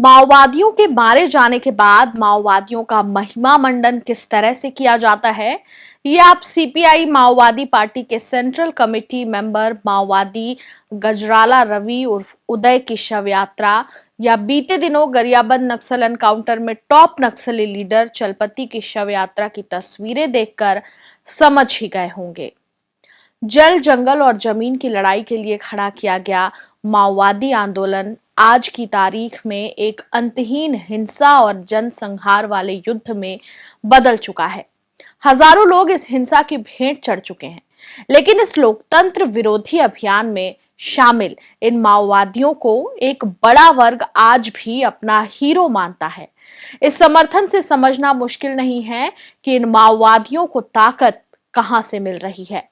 माओवादियों के मारे जाने के बाद माओवादियों का महिमा मंडन किस तरह से किया जाता है, ये आप सीपीआई माओवादी पार्टी के सेंट्रल कमेटी मेंबर माओवादी गजराला रवि उर्फ उदय की शव यात्रा या बीते दिनों गरियाबंद नक्सल एनकाउंटर में टॉप नक्सली लीडर चलपति की शव यात्रा की तस्वीरें देखकर समझ ही गए होंगे। जल, जंगल और जमीन की लड़ाई के लिए खड़ा किया गया माओवादी आंदोलन आज की तारीख में एक अंतहीन हिंसा और जनसंहार वाले युद्ध में बदल चुका है। हजारों लोग इस हिंसा की भेंट चढ़ चुके हैं, लेकिन इस लोकतंत्र विरोधी अभियान में शामिल इन माओवादियों को एक बड़ा वर्ग आज भी अपना हीरो मानता है। इस समर्थन से समझना मुश्किल नहीं है कि इन माओवादियों को ताकत कहां से मिल रही है।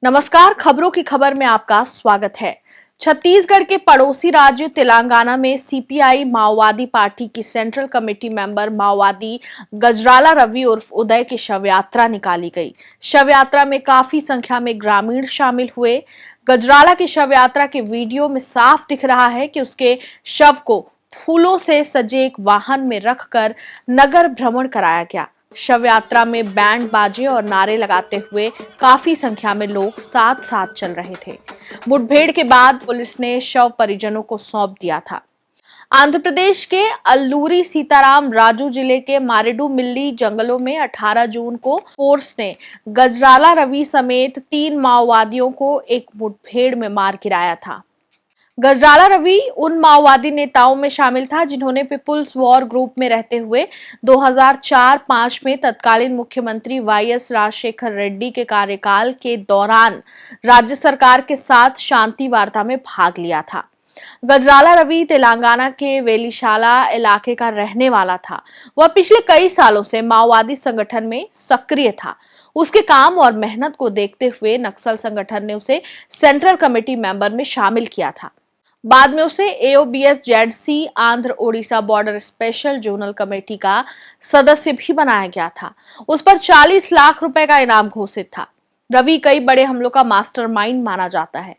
नमस्कार, खबरों की खबर में आपका स्वागत है। छत्तीसगढ़ के पड़ोसी राज्य तेलंगाना में सीपीआई माओवादी पार्टी की सेंट्रल कमेटी मेंबर माओवादी गजराला रवि उर्फ उदय की शव यात्रा निकाली गई। शव यात्रा में काफी संख्या में ग्रामीण शामिल हुए। गजराला की शव यात्रा के वीडियो में साफ दिख रहा है कि उसके शव को फूलों से सजे एक वाहन में रखकर नगर भ्रमण कराया गया। शव यात्रा में बैंड बाजे और नारे लगाते हुए काफी संख्या में लोग साथ साथ चल रहे थे। मुठभेड़ के बाद पुलिस ने शव परिजनों को सौंप दिया था। आंध्र प्रदेश के अल्लूरी सीताराम राजू जिले के मारेडू मिल्ली जंगलों में 18 जून को फोर्स ने गजराला रवि समेत 3 माओवादियों को एक मुठभेड़ में मार गिराया था। गजराला रवि उन माओवादी नेताओं में शामिल था जिन्होंने पीपुल्स वॉर ग्रुप में रहते हुए 2004-05 में तत्कालीन मुख्यमंत्री वाईएस राजशेखर रेड्डी के कार्यकाल के दौरान राज्य सरकार के साथ शांति वार्ता में भाग लिया था। गजराला रवि तेलंगाना के वेलिशाला इलाके का रहने वाला था। वह पिछले कई सालों से माओवादी संगठन में सक्रिय था। उसके काम और मेहनत को देखते हुए नक्सल संगठन ने उसे सेंट्रल कमेटी मेंबर में शामिल किया था। बाद में उसे AOBS ZC Andhra Odisha border special zonal committee का सदस्य भी बनाया गया था। उस पर 40 लाख रुपए का इनाम घोषित था। रवि कई बड़े हमलों का मास्टरमाइंड माना जाता है।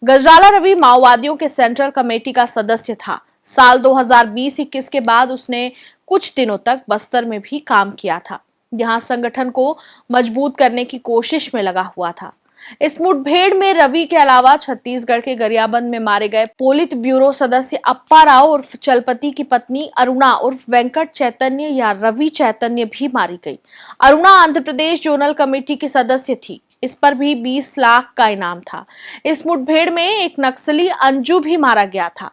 गजराला रवि माओवादियों के सेंट्रल कमेटी का सदस्य था। साल 2020-21 के बाद उसने कुछ दिनों तक बस्तर में भी काम किया था। यहाँ संगठन को मजबूत करने की कोशिश में लगा हुआ था। इस मुठभेड़ में रवि के अलावा छत्तीसगढ़ के गरियाबंद में मारे गए पोलित ब्यूरो सदस्य अप्पा राव उर्फ चलपति की पत्नी अरुणा उर्फ वेंकट चैतन्य या रवि चैतन्य भी मारी गई। अरुणा आंध्र प्रदेश जोनल कमेटी की सदस्य थी। इस पर भी 20 लाख का इनाम था। इस मुठभेड़ में एक नक्सली अंजू भी मारा गया था।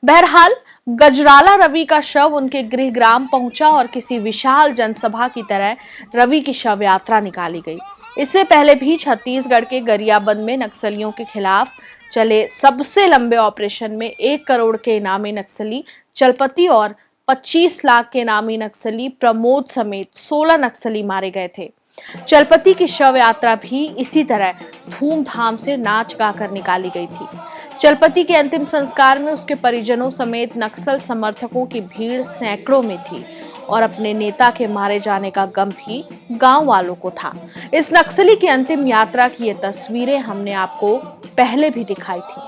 बहरहाल गजराला रवि का शव उनके गृह ग्राम पहुंचा और किसी विशाल जनसभा की तरह रवि की शव यात्रा निकाली गई। इससे पहले भी छत्तीसगढ़ के गरियाबंद में नक्सलियों के खिलाफ चले सबसे लंबे ऑपरेशन में 1 करोड़ के इनामी नक्सली चलपति और 25 लाख के इनामी नक्सली प्रमोद समेत 16 नक्सली मारे गए थे। चलपति की शव यात्रा भी इसी तरह धूमधाम से नाच गाकर निकाली गई थी। चलपति के अंतिम संस्कार में उसके परिजनों समेत नक्सल समर्थकों की भीड़ सैकड़ों में थी और अपने नेता के मारे जाने का गम भी गांव वालों को था। इस नक्सली की अंतिम यात्रा की ये तस्वीरें हमने आपको पहले भी दिखाई थी।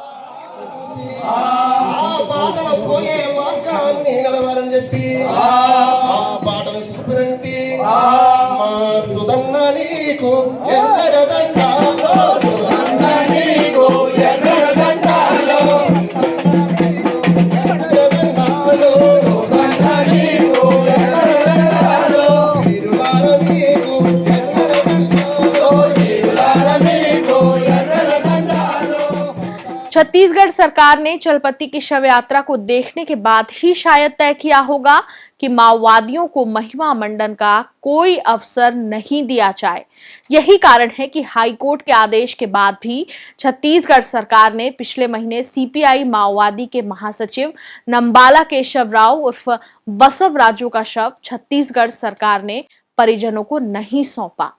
छत्तीसगढ़ सरकार ने चलपति की शव यात्रा को देखने के बाद ही शायद तय किया होगा कि माओवादियों को महिमा मंडन का कोई अवसर नहीं दिया जाए। यही कारण है कि हाईकोर्ट के आदेश के बाद भी छत्तीसगढ़ सरकार ने पिछले महीने सीपीआई माओवादी के महासचिव नंबाला केशव राव उर्फ बसव राजू का शव छत्तीसगढ़ सरकार ने परिजनों को नहीं सौंपा।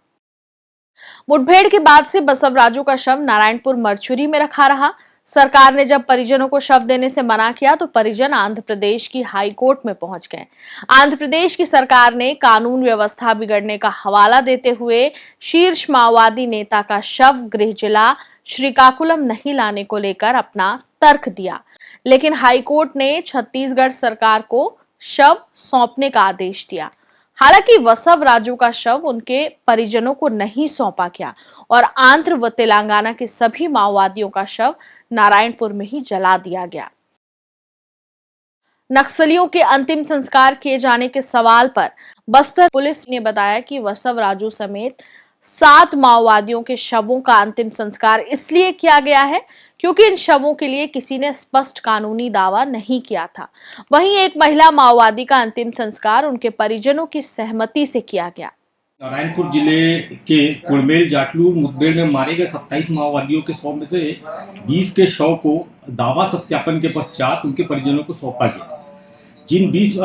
मुठभेड़ के बाद से बसव राजू का शव नारायणपुर मरचुरी में रखा रहा। सरकार ने जब परिजनों को शव देने से मना किया तो परिजन आंध्र प्रदेश की हाई कोर्ट में पहुंच गए। आंध्र प्रदेश की सरकार ने कानून व्यवस्था बिगड़ने का हवाला देते हुए शीर्ष माओवादी नेता का शव गृह जिला श्रीकाकुलम नहीं लाने को लेकर अपना तर्क दिया, लेकिन हाईकोर्ट ने छत्तीसगढ़ सरकार को शव सौंपने का आदेश दिया। हालांकि बसव राजू का शव उनके परिजनों को नहीं सौंपा गया और आंध्र व तेलंगाना के सभी माओवादियों का शव नारायणपुर में ही जला दिया गया। नक्सलियों के अंतिम संस्कार किए जाने के सवाल पर बस्तर पुलिस ने बताया कि बसव राजू समेत 7 माओवादियों के शवों का अंतिम संस्कार इसलिए किया गया है क्योंकि इन शवों के लिए किसी ने स्पष्ट कानूनी दावा नहीं किया था। वहीं एक महिला माओवादी का अंतिम संस्कार उनके परिजनों की सहमति से किया गया। नारायणपुर जिले के कुड़मेल जाटलू मुठभेड़ में मारे गए 27 माओवादियों के 100 में से 20 के शव को दावा सत्यापन के पश्चात उनके परिजनों को सौंपा गया। जिन 20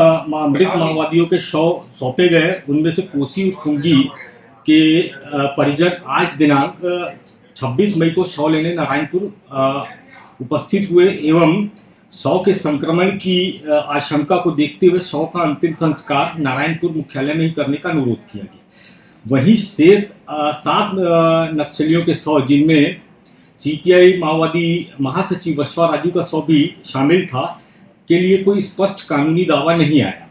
मृत माओवादियों के शव सौंपे गए उनमें से कोसी और खुंगी के परिजन आज दिनांक 26 मई को शव लेने नारायणपुर उपस्थित हुए एवं शव के संक्रमण की आशंका को देखते हुए शव का अंतिम संस्कार नारायणपुर मुख्यालय में ही करने का अनुरोध किया गया। वहीं शेष 7 नक्सलियों के शव जिनमें सीपीआई माओवादी महासचिव बसवा राजू का शव भी शामिल था के लिए कोई स्पष्ट कानूनी दावा नहीं आया।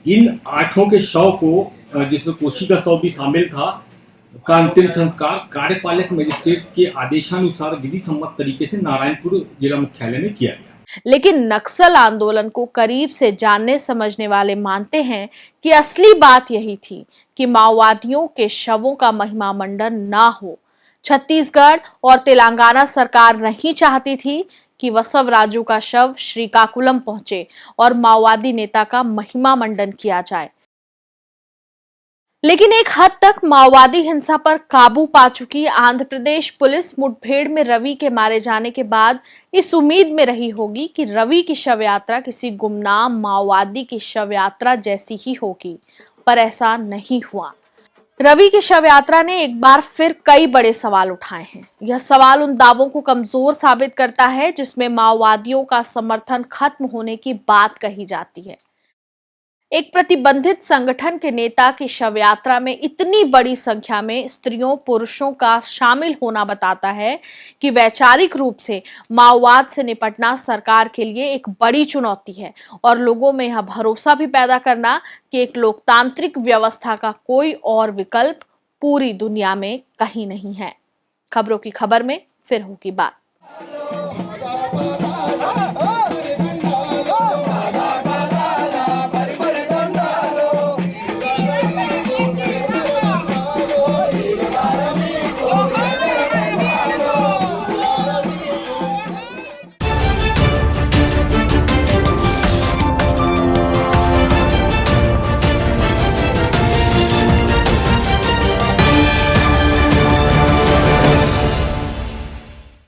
इन 8 के शव को जिसमें कोशी का शव भी शामिल था का अंतिम संस्कार कार्यपालक मजिस्ट्रेट के आदेशानुसार विधि सम्मत तरीके से नारायणपुर जिला मुख्यालय में किया गया। लेकिन नक्सल आंदोलन को करीब से जानने समझने वाले मानते हैं कि असली बात यही थी कि माओवादियों के शवों का महिमा मंडन ना हो। छत्तीसगढ़ और तेलंगाना सरकार नहीं चाहती थी कि बसव राजू का शव श्रीकाकुलम पहुंचे और माओवादी नेता का महिमा मंडन किया जाए। लेकिन एक हद तक माओवादी हिंसा पर काबू पा चुकी आंध्र प्रदेश पुलिस मुठभेड़ में रवि के मारे जाने के बाद इस उम्मीद में रही होगी कि रवि की शव यात्रा किसी गुमनाम माओवादी की शव यात्रा जैसी ही होगी, पर ऐसा नहीं हुआ। रवि की शव यात्रा ने एक बार फिर कई बड़े सवाल उठाए हैं। यह सवाल उन दावों को कमजोर साबित करता है जिसमें माओवादियों का समर्थन खत्म होने की बात कही जाती है। एक प्रतिबंधित संगठन के नेता की शव यात्रा में इतनी बड़ी संख्या में स्त्रियों पुरुषों का शामिल होना बताता है कि वैचारिक रूप से माओवाद से निपटना सरकार के लिए एक बड़ी चुनौती है और लोगों में यह भरोसा भी पैदा करना कि एक लोकतांत्रिक व्यवस्था का कोई और विकल्प पूरी दुनिया में कहीं नहीं है। खबरों की खबर में फिर होगी बात।